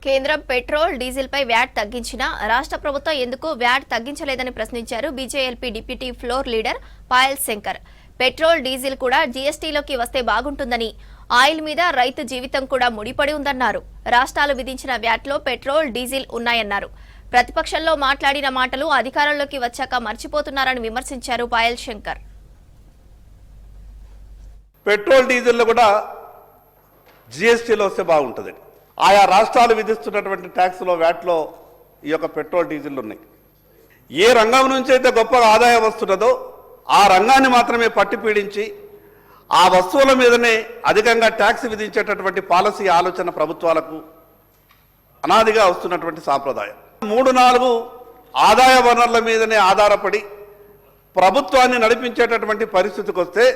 కేంద్రం petrol diesel పై VAT తగ్గించినా రాష్ట్ర ప్రభుత్వం ఎందుకు వ్యాట్ తగ్గించలేదని ప్రశ్నించారు BJLP deputy floor leader Payal Shankar. Petrol diesel కూడా జీఎస్టీలోకి వస్తే బాగుంటుందని, ఆయిల్ మీద రైతు జీవితం కూడా ముడిపడి ఉందన్నారు. రాష్ట్రాలు విధించిన వ్యాట్లో పెట్రోల్ డీజిల్ ఉన్నాయన్నారు. ప్రతిపక్షంలో మాట్లాడిన మాటలు అధికారంలోకి వచ్చాక మర్చిపోతున్నారని విమర్శించారు పాయల్ శంకర్. పెట్రోల్ డీజిల్ కూడా జీఎస్టీలో వస్తే బాగుంటుంది. ఆయా రాష్ట్రాలు విధిస్తున్నటువంటి ట్యాక్స్లో వ్యాట్లో ఈ యొక్క పెట్రోల్ డీజిల్ ఉన్నాయి. ఏ రంగం నుంచి అయితే గొప్పగా ఆదాయం వస్తున్నదో ఆ రంగాన్ని మాత్రమే పట్టి పీడించి ఆ వస్తువుల మీదనే అధికంగా ట్యాక్స్ విధించేటటువంటి పాలసీ ఆలోచన ప్రభుత్వాలకు అనాదిగా వస్తున్నటువంటి సాంప్రదాయం. 3-4 ఆదాయ వనరుల మీదనే ఆధారపడి ప్రభుత్వాన్ని నడిపించేటటువంటి పరిస్థితికి వస్తే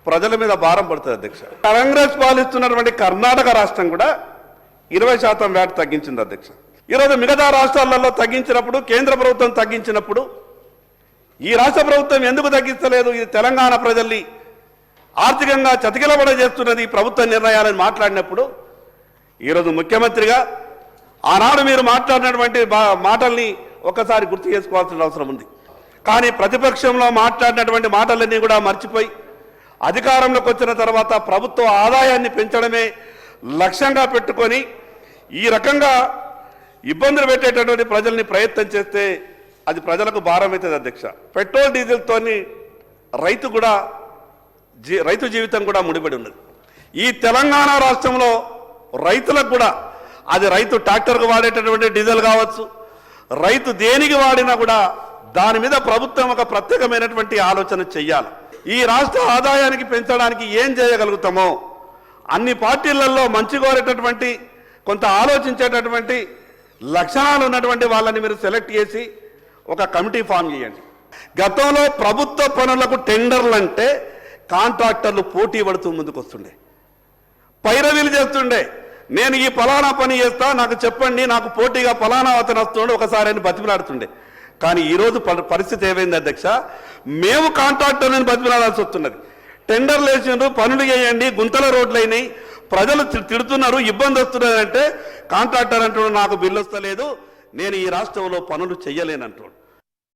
ప్రజల మీద భారం పడుతుంది. అధ్యక్ష, కాంగ్రెస్ పాలిస్తున్నటువంటి కర్ణాటక రాష్ట్రం కూడా 20% వ్యాట్ తగ్గించింది. అధ్యక్ష, ఈరోజు మిగతా రాష్ట్రాలలో తగ్గించినప్పుడు, కేంద్ర ప్రభుత్వం తగ్గించినప్పుడు ఈ రాష్ట్ర ప్రభుత్వం ఎందుకు తగ్గించలేదు? ఇది తెలంగాణ ప్రజల్ని ఆర్థికంగా చతికిలబడ చేస్తున్నది ప్రభుత్వ నిర్ణయాలను మాట్లాడినప్పుడు ఈరోజు ముఖ్యమంత్రిగా ఆనాడు మీరు మాట్లాడినటువంటి మాటల్ని ఒక్కసారి గుర్తు చేసుకోవాల్సిన అవసరం ఉంది. కానీ ప్రతిపక్షంలో మాట్లాడినటువంటి మాటలన్నీ కూడా మర్చిపోయి అధికారంలోకి వచ్చిన తర్వాత ప్రభుత్వ ఆదాయాన్ని పెంచడమే లక్ష్యంగా పెట్టుకొని ఈ రకంగా ఇబ్బందులు పెట్టేటటువంటి ప్రజల్ని ప్రయత్నం చేస్తే అది ప్రజలకు భారం అవుతుంది. అధ్యక్ష, పెట్రోల్ డీజిల్తో రైతు జీవితం కూడా ముడిపడి ఉన్నది. ఈ తెలంగాణ రాష్ట్రంలో రైతులకు కూడా అది రైతు ట్రాక్టర్కు వాడేటటువంటి డీజిల్ కావచ్చు, రైతు దేనికి వాడినా కూడా దాని మీద ప్రభుత్వం ఒక ప్రత్యేకమైనటువంటి ఆలోచన చెయ్యాలి. ఈ రాష్ట్ర ఆదాయానికి పెంచడానికి ఏం చేయగలుగుతామో అన్ని పార్టీలలో మంచి కోరేటటువంటి కొంత ఆలోచించేటటువంటి లక్షణాలు ఉన్నటువంటి వాళ్ళని మీరు సెలెక్ట్ చేసి ఒక కమిటీ ఫామ్ చేయండి. గతంలో ప్రభుత్వ పనులకు టెండర్లు అంటే కాంట్రాక్టర్లు పోటీ పడుతూ ముందుకు వస్తుండే, పైరవీలు చేస్తుండే. నేను ఈ ఫలానా పని చేస్తా, నాకు చెప్పండి, నాకు పోటీగా ఫలానా అతను వస్తుండే, ఒకసారి అని బతిమలాడుతుండే. కానీ ఈరోజు పరిస్థితి ఏమైంది అధ్యక్ష? మేము కాంట్రాక్టర్లను బతిమలాడాల్సి వస్తున్నది. టెండర్లు వేసిండ్రు, పనులు చేయండి, గుంతల రోడ్లు అయినాయి, ప్రజలు తిడుతున్నారు, ఇబ్బంది వస్తున్నది అంటే కాంట్రాక్టర్ అంటున్నాడు నాకు బిల్లు వస్తలేదు, నేను ఈ రాష్ట్రంలో పనులు చెయ్యలేనంటున్నాడు.